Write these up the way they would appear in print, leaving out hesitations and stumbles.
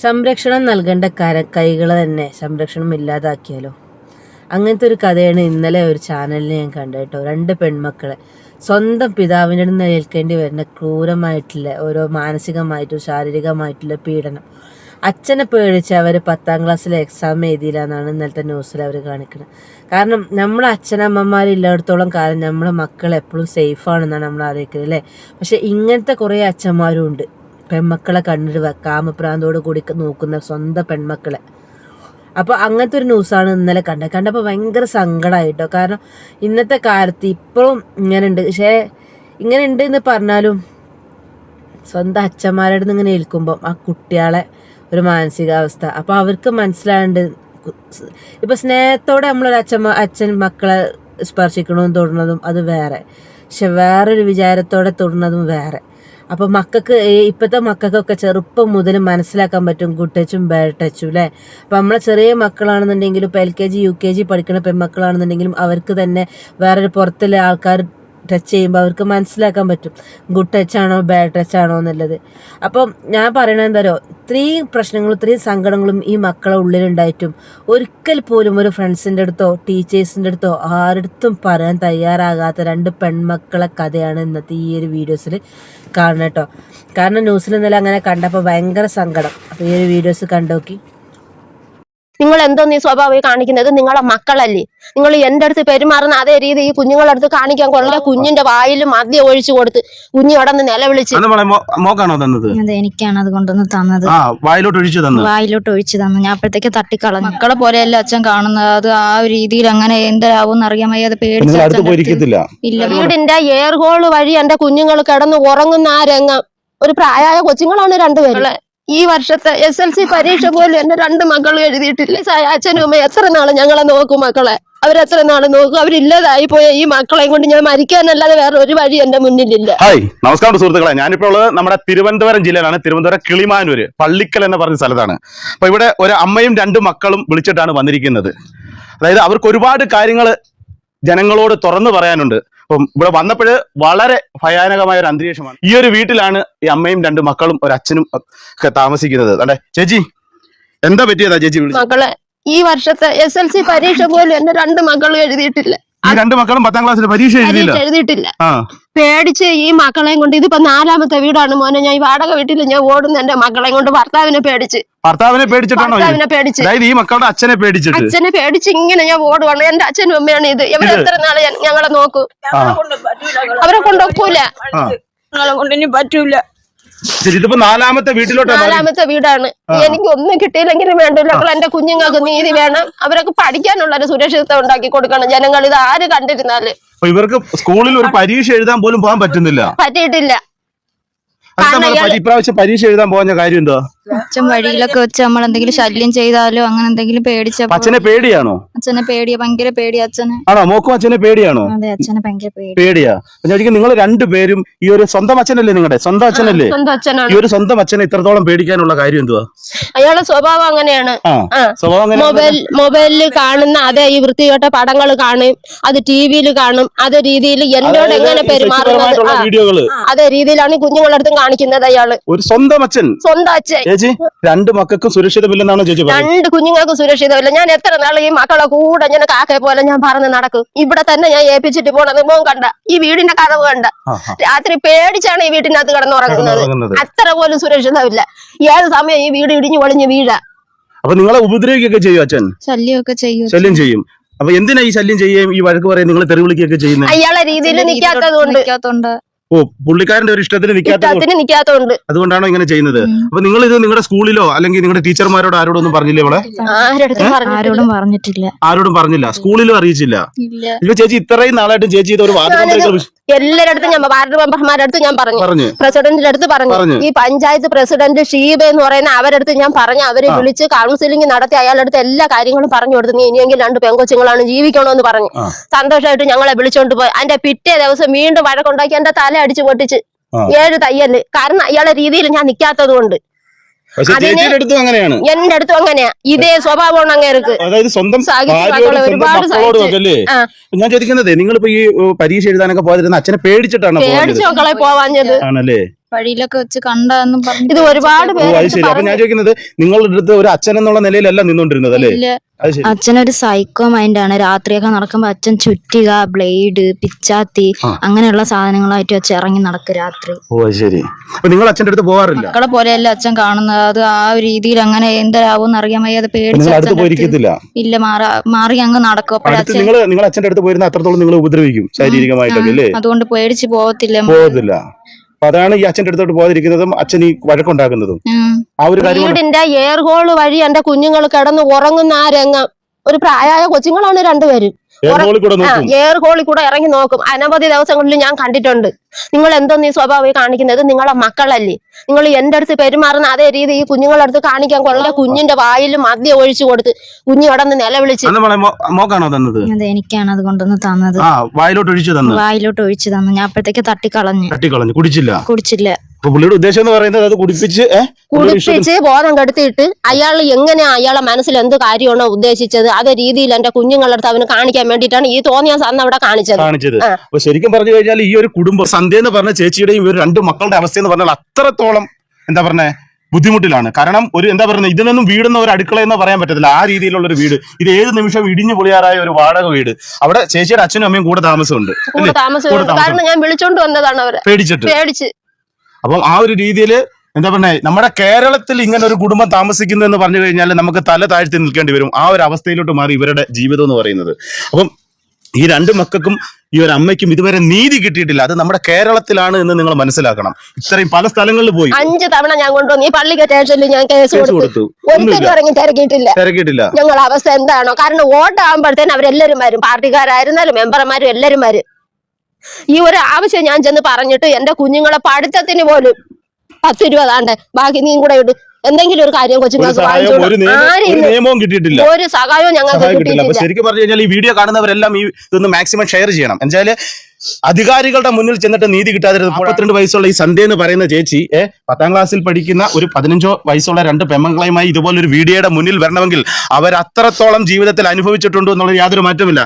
സംരക്ഷണം നൽകേണ്ട കൈകളെ തന്നെ സംരക്ഷണം ഇല്ലാതാക്കിയാലോ? അങ്ങനത്തെ ഒരു കഥയാണ് ഇന്നലെ ഒരു ചാനലിൽ ഞാൻ കണ്ടു കേട്ടോ. 2 പെൺമക്കളെ സ്വന്തം പിതാവിൻ്റെ അടുത്ത് ഏൽക്കേണ്ടി വരുന്ന ക്രൂരമായിട്ടുള്ള ഓരോ മാനസികമായിട്ടും ശാരീരികമായിട്ടുള്ള പീഡനം. അച്ഛനെ പേടിച്ച് അവർ 10ാം ക്ലാസ്സിലെ എക്സാം എഴുതിയില്ല എന്നാണ് ഇന്നലത്തെ ന്യൂസിൽ അവർ കാണിക്കുന്നത്. കാരണം നമ്മളെ അച്ഛനമ്മമാരില്ലായിടത്തോളം കാലം നമ്മളെ മക്കൾ എപ്പോഴും സേഫാണെന്നാണ് നമ്മൾ ആലോചിക്കുന്നത് അല്ലേ. പക്ഷെ ഇങ്ങനത്തെ കുറേ അച്ഛന്മാരും ഉണ്ട്, പെൺമക്കളെ കണ്ടിട്ട് കാമപ്രാന്തോട് കൂടി നോക്കുന്ന സ്വന്തം പെൺമക്കളെ. അപ്പോൾ അങ്ങനത്തെ ഒരു ന്യൂസാണ് ഇന്നലെ കണ്ടപ്പോൾ ഭയങ്കര സങ്കടമായിട്ടോ. കാരണം ഇന്നത്തെ കാലത്ത് ഇപ്പോഴും ഇങ്ങനെ ഉണ്ട്. പക്ഷേ ഇങ്ങനെ ഉണ്ട് എന്ന് പറഞ്ഞാലും സ്വന്തം അച്ഛന്മാരുടെ അടുത്ത് ഇങ്ങനെ ഏൽക്കുമ്പം ആ കുട്ടികളെ ഒരു മാനസികാവസ്ഥ അപ്പോൾ അവർക്ക് മനസ്സിലാണ്ട്. ഇപ്പം സ്നേഹത്തോടെ നമ്മളൊരു അച്ഛൻ മക്കളെ സ്പർശിക്കണമെന്ന് തൊടുന്നതും അത് വേറെ, പക്ഷെ വേറൊരു വിചാരത്തോടെ തൊടുന്നതും വേറെ. അപ്പോൾ മക്കൾക്ക് ഇപ്പോഴത്തെ മക്കൾക്കൊക്കെ ചെറുപ്പം മുതൽ മനസ്സിലാക്കാൻ പറ്റും ഗുഡ് ടച്ചും ബാഡ് ടച്ചും അല്ലേ. അപ്പോൾ നമ്മളെ ചെറിയ മക്കളാണെന്നുണ്ടെങ്കിലും ഇപ്പോൾ LKG UKG പഠിക്കുന്ന പെൺമക്കളാണെന്നുണ്ടെങ്കിലും അവർക്ക് തന്നെ വേറൊരു പുറത്തുള്ള ആൾക്കാർ ടച്ച് ചെയ്യുമ്പോൾ അവർക്ക് മനസ്സിലാക്കാൻ പറ്റും ഗുഡ് ടച്ചാണോ ബാഡ് ടച്ചാണോ എന്നുള്ളത്. അപ്പം ഞാൻ പറയണത് എന്താരോ, ഇത്രയും പ്രശ്നങ്ങളും ഇത്രയും സങ്കടങ്ങളും ഈ മക്കളെ ഉള്ളിലുണ്ടായിട്ടും ഒരിക്കൽ പോലും ഒരു ഫ്രണ്ട്സിൻ്റെ അടുത്തോ ടീച്ചേഴ്സിൻ്റെ അടുത്തോ ആരടുത്തും പറയാൻ തയ്യാറാകാത്ത 2 പെൺമക്കളെ കഥയാണ് ഇന്നത്തെ ഈ ഒരു വീഡിയോസിൽ കാണണം കേട്ടോ. കാരണം ന്യൂസിൽ ഇന്നലെ അങ്ങനെ കണ്ടപ്പോൾ ഭയങ്കര സങ്കടം. അപ്പോൾ ഈ ഒരു വീഡിയോസ് കണ്ടോക്കി. നിങ്ങൾ എന്തോ നീ സ്വഭാവം കാണിക്കുന്നത്? നിങ്ങളെ മക്കളല്ലേ? നിങ്ങൾ എന്റെ അടുത്ത് പെരുമാറുന്ന അതേ രീതി ഈ കുഞ്ഞുങ്ങളുടെ അടുത്ത് കാണിക്കാൻ കൊള്ള. കുഞ്ഞിന്റെ വായിൽ മദ്യം ഒഴിച്ചു കൊടുത്ത് കുഞ്ഞു കടന്ന് നിലവിളിച്ച്. മോക്കാണോ തന്നത്? അതെ, എനിക്കാണ് അത് കൊണ്ടുവന്ന് തന്നത്. വായിലോട്ട് ഒഴിച്ചു തന്നു. ഞാൻ അപ്പോഴത്തേക്ക് തട്ടിക്കളഞ്ഞു. മക്കളെ പോലെയല്ല അച്ഛൻ കാണുന്നത്. അത് ആ ഒരു രീതിയിൽ അങ്ങനെ എന്താവും അറിയാൻ വയ്യാതെ പേടിച്ചില്ല. വീടിന്റെ എയർ ഹോള് വഴി എന്റെ കുഞ്ഞുങ്ങൾ കിടന്ന് ഉറങ്ങുന്ന ആ രംഗം. ഒരു പ്രായമായ കൊച്ചുങ്ങളാണ് 2 പേര്. ഈ വർഷത്തെ SLC പരീക്ഷ പോലും എന്റെ 2 മക്കളും എഴുതിയിട്ടില്ല. അച്ഛനും അമ്മ എത്ര നാള് ഞങ്ങളെ നോക്കും? മക്കളെ അവരെത്ര നാള് നോക്കും? അവരില്ലാതായി പോയ ഈ മക്കളെയും കൊണ്ട് ഞാൻ മരിക്കാനല്ലാതെ വേറെ ഒരു വഴി എന്റെ മുന്നിലില്ല. ഹായ്, നമസ്കാരം സുഹൃത്തുക്കളെ. ഞാനിപ്പോൾ നമ്മുടെ തിരുവനന്തപുരം ജില്ലയിലാണ്. തിരുവനന്തപുരം കിളിമാനൂര് പള്ളിക്കൽ എന്ന് പറഞ്ഞ സ്ഥലത്താണ്. അപ്പൊ ഇവിടെ ഒരു അമ്മയും 2 മക്കളും വിളിച്ചിട്ടാണ് വന്നിരിക്കുന്നത്. അതായത് അവർക്ക് ഒരുപാട് കാര്യങ്ങൾ ജനങ്ങളോട് തുറന്നു പറയാനുണ്ട്. അപ്പം ഇവിടെ വന്നപ്പോഴ് വളരെ ഭയാനകമായ ഒരു അന്തരീക്ഷമാണ്. ഈ ഒരു വീട്ടിലാണ് ഈ അമ്മയും 2 മക്കളും ഒരു അച്ഛനും ഒക്കെ താമസിക്കുന്നത്. അതെ ചേച്ചി, എന്താ പറ്റിയതാ ചേച്ചി? മക്കളെ ഈ വർഷത്തെ SLC പരീക്ഷ പോലും എന്റെ 2 മക്കളും എഴുതിയിട്ടില്ല. ഈ 2 മക്കളും 10ാം ക്ലാസ്സിൽ പരീക്ഷ എഴുതിയിട്ടില്ല. പേടിച്ച് ഈ മക്കളെയും കൊണ്ട്, ഇതിപ്പോ 4ാമത്തെ വീടാണ് മോനെ. ഞാൻ ഈ വാടക വീട്ടിൽ ഞാൻ ഓടുന്ന എന്റെ മക്കളെയും കൊണ്ട് ഭർത്താവിനെ പേടിച്ചിട്ടാണോ? ഈ മക്കളുടെ അച്ഛനെ പേടിച്ച് ഇങ്ങനെ ഞാൻ ഓടുവാണ്. എന്റെ അച്ഛനും അമ്മയാണ് ഇത്. ഇവരെ എത്ര നാളെ ഞങ്ങളെ നോക്കൂ? അവരെ കൊണ്ടൊക്കൂല. ഞങ്ങളെ കൊണ്ട് ഇനി പറ്റൂല. ഇതിപ്പോ 4ാമത്തെ വീടാണ്. എനിക്ക് ഒന്നും കിട്ടിയില്ലെങ്കിലും വേണ്ടല്ലോ. എന്റെ കുഞ്ഞുങ്ങൾക്ക് നീതി വേണം. അവരൊക്കെ പഠിക്കാനുള്ള ഒരു സുരക്ഷിതത്വം ഉണ്ടാക്കി കൊടുക്കണം ജനങ്ങൾ. ഇത് ആര് കണ്ടിരുന്നാല് ഇവർക്ക് സ്കൂളിൽ ഒരു പരീക്ഷ എഴുതാൻ പോലും പോകാൻ പറ്റിയിട്ടില്ല. ഇപ്രാവശ്യം പരീക്ഷ എഴുതാൻ പോകുന്ന കാര്യം എന്തോ? അച്ഛൻ വഴിയിലൊക്കെ വെച്ച് നമ്മൾ എന്തെങ്കിലും ശല്യം ചെയ്താലോ അങ്ങനെ എന്തെങ്കിലും പേടിച്ച. അച്ഛനെ പേടിയാണോ? അച്ഛനെ പേടിയാ, ഭയങ്കര പേടിയാ അച്ഛനെ. ആണോ? മോക്കും അച്ഛനെ പേടിയാണോ? അതെ, അച്ഛനെ ഭയങ്കര പേടിയാ. നിങ്ങൾ 2 പേരും ഈ ഒരു സ്വന്തം അച്ഛനല്ലേ? നിങ്ങളുടെ സ്വന്തം അച്ഛനല്ലേ? ഈ ഒരു സ്വന്തം അച്ഛനെ ഇത്രത്തോളം പേടിക്കാനുള്ള കാര്യം എന്തുവാ? അയാളുടെ സ്വഭാവം അങ്ങനെയാണ്. മൊബൈലിൽ കാണുന്ന അതേ ഈ വൃത്തികെട്ട പടങ്ങൾ കാണും, അത് TV കാണും. അതേ രീതിയിൽ എന്നോട് എങ്ങനെ പെരുമാറുന്നത് അതേ രീതിയിലാണ് ഈ കുഞ്ഞുങ്ങളുടെ അടുത്തും കാണിക്കുന്നത് അയാള്. ഒരു സ്വന്തം അച്ഛൻ. ചേച്ചി, 2 മക്കൾക്ക് സുരക്ഷിതമില്ലെന്നാണോ ചേച്ചി? 2 കുഞ്ഞുങ്ങൾക്ക് സുരക്ഷിതമില്ല. ഞാൻ എത്ര നാൾ ഈ മക്കളെ കൂടെ ഞാൻ കാക്കയെ പോലെ ഞാൻ പറന്ന് നടക്കും. ഇവിടെ തന്നെ ഞാൻ ഏൽപ്പിച്ചിട്ട് പോണത് മോൻ കണ്ട ഈ വീടിന്റെ കഥവ് കണ്ട. രാത്രി പേടിച്ചാണ് ഈ വീട്ടിനകത്ത് കിടന്നുറങ്ങുന്നത്. അത്ര പോലും സുരക്ഷിതമില്ല. ഏത് സമയം ഈ വീട് ഇടിഞ്ഞു പൊളിഞ്ഞ് വീഴാ. അപ്പൊ നിങ്ങളെ ഉപദ്രവിക്കുകയൊക്കെ ചെയ്യും അച്ഛൻ? ശല്യം ചെയ്യും. അപ്പൊ എന്തിനാ ഈ ശല്യം ചെയ്യുകയും ഈ വഴക്ക് പറയാൻ നിങ്ങൾ തെറി വിളിക്കുകയൊക്കെ ചെയ്യുന്നത്? അയാളെ രീതിയിൽ നിൽക്കാത്തതുകൊണ്ട്. ഓ, പുള്ളിക്കാരന്റെ ഒരു ഇഷ്ടത്തിന് നിൽക്കാത്തതുകൊണ്ട് അതുകൊണ്ടാണോ ഇങ്ങനെ ചെയ്യുന്നത്? അപ്പൊ നിങ്ങൾ ഇത് നിങ്ങളുടെ സ്കൂളിലോ അല്ലെങ്കിൽ നിങ്ങളുടെ ടീച്ചർമാരോട് ആരോടൊന്നും പറഞ്ഞില്ലേ? ആരോടും പറഞ്ഞിട്ടില്ല. സ്കൂളിലും അറിയിച്ചില്ല. ഇപ്പൊ ചേച്ചി ഇത്രയും നാളായിട്ട് ചേച്ചി ഇത് ഒരു എല്ലാരടുത്തും ഞാൻ വാർഡ് മെമ്പർമാരുടെ അടുത്ത് ഞാൻ പറഞ്ഞു, പ്രസിഡന്റിന്റെ അടുത്ത് പറഞ്ഞു, ഈ പഞ്ചായത്ത് പ്രസിഡന്റ് ഷീബ എന്ന് പറയുന്ന അവരടുത്ത് ഞാൻ പറഞ്ഞു. അവരെ വിളിച്ച് കൗൺസിലിംഗ് നടത്തി അയാളുടെ അടുത്ത് എല്ലാ കാര്യങ്ങളും പറഞ്ഞു കൊടുത്തു. നീ ഇനിയെങ്കിൽ 2 പെൺകൊച്ചുങ്ങളാണ്, ജീവിക്കണമെന്ന് പറഞ്ഞു. സന്തോഷമായിട്ട് ഞങ്ങളെ വിളിച്ചോണ്ട് പോയി. അതിന്റെ പിറ്റേ ദിവസം വീണ്ടും വഴക്കുണ്ടാക്കി എന്റെ തല അടിച്ചു പൊട്ടിച്ച് 7 തയ്യല്. കാരണം അയാളുടെ രീതിയിൽ ഞാൻ നിൽക്കാത്തത് കൊണ്ട്. എന്റെ അടുത്തും അങ്ങനെയാ. ഇതേ സ്വഭാവമാണ് അങ്ങേർക്ക്. ഒരുപാട് ഞാൻ ചോദിക്കുന്നത്, നിങ്ങളിപ്പോ ഈ പരീക്ഷ എഴുതാനൊക്കെ പോയതിരുന്ന അച്ഛനെ പേടിച്ചിട്ടാണ് മക്കളെ പോവാഞ്ഞത്? ആണല്ലേ? വഴിയിലൊക്കെ വെച്ച് കണ്ടെന്നും പറഞ്ഞു. ഇത് ഒരുപാട് ഓ പേര് അത് ശരി. അപ്പൊ ഞാൻ ചോദിക്കുന്നത് നിങ്ങളുടെ അടുത്ത് ഒരു അച്ഛൻ എന്നുള്ള നിലയിലല്ല നിന്നോണ്ടിരുന്നത് അല്ലേ? ഇല്ല. അത് ശരി. അച്ഛനൊരു സൈക്കോ മൈൻഡാണ്. രാത്രിയൊക്കെ നടക്കുമ്പോ അച്ഛൻ ചുറ്റിക, ബ്ലേഡ്, പിച്ചാത്തി അങ്ങനെയുള്ള സാധനങ്ങളായിട്ട് വെച്ച് ഇറങ്ങി നടക്കും രാത്രി. ഓ അത് ശരി. അപ്പൊ നിങ്ങൾ അച്ഛന്റെ അടുത്ത് പോകാറില്ല? മക്കളെ പോലെയല്ല അച്ഛൻ കാണുന്നത്. അത് ആ ഒരു രീതിയിൽ അങ്ങനെ എന്താവും അറിയാൻ വയ്യാതെ പേടിച്ച് അടുത്ത് അച്ഛൻ്റെ പോയിരിക്കത്തില്ല? ഇല്ല, മാറി അങ്ങ് നടക്കും. അടുത്ത് നിങ്ങൾ അച്ഛന്റെ അടുത്ത് പോയിരുന്ന അത്രത്തോളം നിങ്ങൾ ഉപദ്രവിക്കും ശാരീരികമായിട്ടൊക്കെ അല്ലേ? അതുകൊണ്ട് പേടിച്ച് പോകത്തില്ല. പോകത്തില്ല. അപ്പൊ അതാണ് ഈ അച്ഛന്റെ അടുത്തോട്ട് പോകാതിരിക്കുന്നതും അച്ഛൻ ഈ വഴക്കുണ്ടാക്കുന്നതും. ആ ഒരു കാര്യം വീടിന്റെ എയർ ഹോൾ വഴി എന്റെ കുഞ്ഞുങ്ങൾ കിടന്ന് ഉറങ്ങുന്ന ആ രംഗം. ഒരു പ്രായമായ കൊച്ചുങ്ങളാണ് രണ്ടുപേരും. എയർ ഹോളിൽ കൂടെ ഇറങ്ങി നോക്കും. അനവധി ദിവസങ്ങളിൽ ഞാൻ കണ്ടിട്ടുണ്ട്. നിങ്ങൾ എന്തോന്ന് ഈ സ്വഭാവം കാണിക്കുന്നത്? നിങ്ങളെ മക്കളല്ലേ? നിങ്ങൾ എന്റെ അടുത്ത് പെരുമാറുന്ന അതേ രീതി ഈ കുഞ്ഞുങ്ങളുടെ അടുത്ത് കാണിക്കാൻ കൊള്ള. കുഞ്ഞിന്റെ വായിൽ മദ്യം ഒഴിച്ചു കൊടുത്ത് കുഞ്ഞു കിടന്ന് നിലവിളിച്ച്. മോക്കാണോ തന്നത്? അതെ, എനിക്കാണ് അത് കൊണ്ടുവന്ന് തന്നത്. വായിലോട്ട് ഒഴിച്ചു തന്നു. ഞാൻ അപ്പോഴത്തേക്ക് തട്ടിക്കളഞ്ഞു. കുടിച്ചില്ല. പുള്ളിയുടെ ഉദ്ദേശം എന്ന് പറയുന്നത് അത് കുടിപ്പിച്ച് ബോധം കെടുത്തിയിട്ട് അയാൾ എങ്ങനെയാ അയാളെ മനസ്സിൽ എന്ത് കാര്യമാണോ ഉദ്ദേശിച്ചത് അതേ രീതിയിൽ എന്റെ കുഞ്ഞുങ്ങളുടെ അടുത്ത് അവന് കാണിക്കാൻ വേണ്ടിയിട്ടാണ് ഈ തോന്നിയാസ് അന്ന് അവിടെ കാണിച്ചത്. അപ്പൊ ശരിക്കും പറഞ്ഞു കഴിഞ്ഞാൽ ഈ ഒരു കുടുംബം സന്ധ്യ എന്ന് പറഞ്ഞ ചേച്ചിയുടെയും ഇവർ രണ്ട് മക്കളുടെ അവസ്ഥ എന്ന് പറഞ്ഞാൽ അത്രത്തോളം എന്താ പറഞ്ഞേ ബുദ്ധിമുട്ടിലാണ്. കാരണം ഒരു എന്താ പറയുന്നത്, ഇതിനൊന്നും വീടുന്ന ഒരു അടുക്കള എന്ന് പറയാൻ പറ്റത്തില്ല. ആ രീതിയിലുള്ള ഒരു വീട്. ഇത് ഏത് നിമിഷം ഇടിഞ്ഞു പൊളിയാറായ ഒരു വാടക വീട്. അവിടെ ചേച്ചിയുടെ അച്ഛനും അമ്മയും കൂടെ താമസമുണ്ട്. കാരണം ഞാൻ വിളിച്ചോണ്ട് വന്നതാണ് അവരെ പേടിച്ച്. അപ്പം ആ ഒരു രീതിയിൽ എന്താ പറഞ്ഞ നമ്മുടെ കേരളത്തിൽ ഇങ്ങനെ ഒരു കുടുംബം താമസിക്കുന്നു എന്ന് പറഞ്ഞു കഴിഞ്ഞാൽ നമുക്ക് തല താഴ്ത്തി നിൽക്കേണ്ടി വരും. ആ ഒരു അവസ്ഥയിലോട്ട് മാറി ഇവരുടെ ജീവിതം എന്ന് പറയുന്നത്. അപ്പം ഈ രണ്ട് മക്കൾക്കും ഈ ഒരു അമ്മയ്ക്കും ഇതുവരെ നീതി കിട്ടിയിട്ടില്ല. അത് നമ്മുടെ കേരളത്തിലാണ് എന്ന് നിങ്ങൾ മനസ്സിലാക്കണം. ഇത്രയും പല സ്ഥലങ്ങളിൽ പോയി 5 തവണ ഞാൻ കൊണ്ടുവന്നു. ഈ പള്ളിക്ക സ്റ്റേഷനിൽ ഞാൻ കേസ് കൊടുത്തു. ഒരിക്കലും ഇറങ്ങി തിരക്കിയിട്ടില്ല. ഞങ്ങളുടെ അവസ്ഥ എന്താണോ? കാരണം വോട്ടാകുമ്പോഴത്തേന് അവരെല്ലാരും വരും. പാർട്ടിക്കാരായിരുന്നാലും മെമ്പർമാരും എല്ലാരും വരും. ഈ ഒരു ആവശ്യം ഞാൻ ചെന്ന് പറഞ്ഞിട്ട് എന്റെ കുഞ്ഞുങ്ങളെ പഠിത്തത്തിന് പോലും 10 രൂപ താണ്ടെ ബാക്കി നീ കൂടെ ഇട്ട് എന്തെങ്കിലും ഒരു കാര്യം കൊച്ചുങ്ങൾക്ക് ഒരു സഹായവും ഞങ്ങൾക്ക് കിട്ടിയിട്ടില്ല. ശരിക്കും പറഞ്ഞു കഴിഞ്ഞാൽ ഈ വീഡിയോ കാണുന്നവരെല്ലാം ഈ ഇതൊന്ന് മാക്സിമം ഷെയർ ചെയ്യണം. എന്നുവെച്ചാല് അധികാരികളുടെ മുന്നിൽ ചെന്നിട്ട് നീതി കിട്ടാതിരുന്നത് 42 വയസ്സുള്ള ഈ സന്ധ്യ എന്ന് പറയുന്ന ചേച്ചി 10ാം ക്ലാസ്സിൽ പഠിക്കുന്ന ഒരു 15 വയസ്സുള്ള 2 പെമ്മക്കളുമായി ഇതുപോലൊരു വീഡിയോയുടെ മുന്നിൽ വരണമെങ്കിൽ അവർ അത്രത്തോളം ജീവിതത്തിൽ അനുഭവിച്ചിട്ടുണ്ടോ എന്നുള്ള യാതൊരു മാറ്റമില്ല.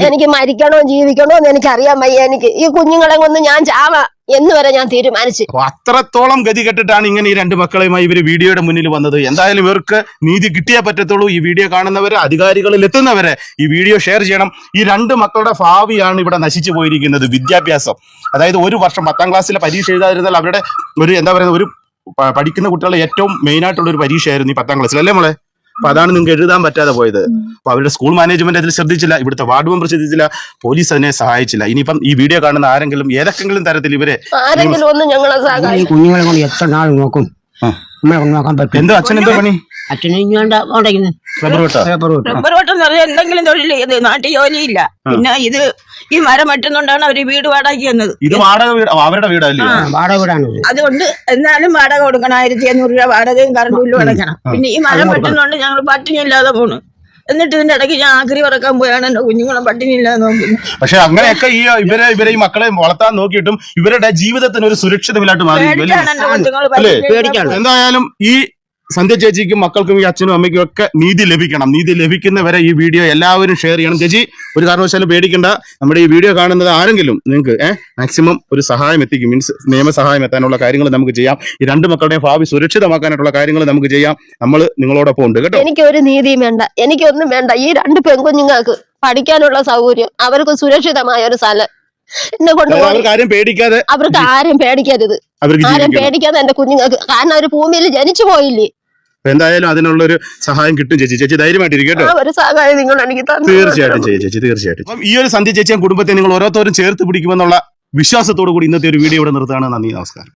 എനിക്ക് മരിക്കണോ ജീവിക്കണോ എന്ന് എനിക്ക് അറിയാൻ വയ്യ. എനിക്ക് ഈ കുഞ്ഞുങ്ങളെ കൊണ്ട് ഞാൻ ചാവാ എന്ന് വരെ ഞാൻ തീരുമാനിച്ചു. അത്രത്തോളം ഗതി കെട്ടിട്ടാണ് ഇങ്ങനെ ഈ 2 മക്കളുമായി ഇവർ വീഡിയോയുടെ മുന്നിൽ വന്നത്. എന്തായാലും ഇവർക്ക് നീതി കിട്ടിയേ പറ്റത്തുള്ളൂ. ഈ വീഡിയോ കാണുന്നവരെ, അധികാരികളിൽ എത്തുന്നവരെ ഈ വീഡിയോ ഷെയർ ചെയ്യണം. ഈ 2 മക്കളുടെ ഭാവിയാണ് ഇവിടെ നശിച്ചു പോയിരിക്കുന്നത്. വിദ്യാഭ്യാസം, അതായത് ഒരു വർഷം 10ാം ക്ലാസ്സിലെ പരീക്ഷ എഴുതാതിരുന്നാൽ അവരുടെ ഒരു എന്താ പറയുന്നത്, ഒരു പഠിക്കുന്ന കുട്ടികളുടെ ഏറ്റവും മെയിൻ ആയിട്ടുള്ള ഒരു പരീക്ഷയായിരുന്നു ഈ 10ാം ക്ലാസ്സിൽ, അല്ലേ മോളെ? അപ്പൊ അതാണ് നിങ്ങൾക്ക് എഴുതാൻ പറ്റാതെ പോയത്. അപ്പൊ അവരുടെ സ്കൂൾ മാനേജ്മെന്റ് അതിൽ ശ്രദ്ധിച്ചില്ല, ഇവിടുത്തെ വാർഡ് മെമ്പർ ശ്രദ്ധിച്ചില്ല, പോലീസ് അതിനെ സഹായിച്ചില്ല. ഇനിയിപ്പം ഈ വീഡിയോ കാണുന്ന ആരെങ്കിലും ഏതെങ്കിലും തരത്തിൽ ഇവരെ ആരെങ്കിലും ഒന്നും ഞങ്ങളെ സഹായിക്കും. കുഞ്ഞുങ്ങളെ കൊണ്ട് എത്ര നാൾ നോക്കും? നോക്കാൻ പറ്റും. എന്തോ അച്ഛൻ എന്തോ പണി? അച്ഛനെ റബ്ബർ വെട്ടം എന്തെങ്കിലും തൊഴിൽ ചെയ്ത് നാട്ടിൽ ജോലിയില്ല. പിന്നെ ഈ മരം വെട്ടുന്നോണ്ടാണ് അവര് വീട് വാടകയ്ക്ക് വന്നത്. ഇത് വാടക വീട്, അവരുടെ വീടല്ലേ? വാടക വീടാണ്. അതുകൊണ്ട് എന്നാലും വാടക കൊടുക്കണം. 1500 രൂപ വാടകയും കറണ്ട് ബില്ലും അടയ്ക്കണം. പിന്നെ ഈ മരം വെട്ടുന്നോണ്ട് ഞങ്ങൾ പട്ടിണിയില്ലാതെ പോണു. എന്നിട്ട് ഇതിന്റെ ഇടയ്ക്ക് ഞാൻ ആക്രി പറക്കാൻ പോയാണ് എന്റെ കുഞ്ഞുങ്ങളെ പട്ടിണിയില്ലാതെ നോക്കുന്നത്. പക്ഷെ അങ്ങനെയൊക്കെ ഇവരെ ഈ മക്കളെ വളർത്താൻ നോക്കിയിട്ടും ഇവരുടെ ജീവിതത്തിന് ഒരു സുരക്ഷിതമില്ലാട്ട് മാറി. എന്തായാലും ഈ സന്ധ്യ ചേച്ചിക്കും മക്കൾക്കും ഈ അച്ഛനും അമ്മയ്ക്കും ഒക്കെ നീതി ലഭിക്കണം. നീതി ലഭിക്കുന്നവരെ ഈ വീഡിയോ എല്ലാവരും ഷെയർ ചെയ്യണം. ചേച്ചി ഒരു കാരണവശാലും പേടിക്കണ്ട. നമ്മുടെ ഈ വീഡിയോ കാണുന്നത് ആരെങ്കിലും നിങ്ങൾക്ക് മാക്സിമം ഒരു സഹായം എത്തിക്കും. മീൻസ് നിയമസഹായം എത്താനുള്ള കാര്യങ്ങൾ നമുക്ക് ചെയ്യാം. ഈ 2 മക്കളുടെയും ഭാവി സുരക്ഷിതമാക്കാനായിട്ടുള്ള കാര്യങ്ങൾ നമുക്ക് ചെയ്യാം. നമ്മൾ നിങ്ങളോടൊപ്പം ഉണ്ട് കേട്ടോ. എനിക്കൊരു നീതിയും വേണ്ട, എനിക്കൊന്നും വേണ്ട. ഈ 2 പെൺകുഞ്ഞുങ്ങൾക്ക് പഠിക്കാനുള്ള സൗകര്യം, അവർക്ക് സുരക്ഷിതമായ ഒരു സ്ഥലം എന്നെ കൊണ്ട് അവർക്ക് ആരും പേടിക്കരുത്. ആരും പേടിക്കാതെ എന്റെ കുഞ്ഞുങ്ങൾക്ക്. കാരണം ഒരു ഭൂമിയിൽ ജനിച്ചു പോയില്ലേ. എന്തായാലും അതിനുള്ളൊരു സഹായം കിട്ടും ചേച്ചി. ചേച്ചി ധൈര്യമായിട്ടിരിക്കും കേട്ടോ. ഒരു സഹായം നിങ്ങൾ എനിക്ക് തീർച്ചയായിട്ടും ചേച്ചി, തീർച്ചയായിട്ടും. ഈ ഒരു സന്ധ്യ ചേച്ചിയും കുടുംബത്തെ നിങ്ങൾ ഓരോരുത്തരും ചേർത്ത് പിടിക്കുമെന്നുള്ള വിശ്വാസത്തോടു കൂടി ഇന്നത്തെ ഒരു വീഡിയോ ഇവിടെ നിർത്തുകയാണ്. നന്ദി, നമസ്കാരം.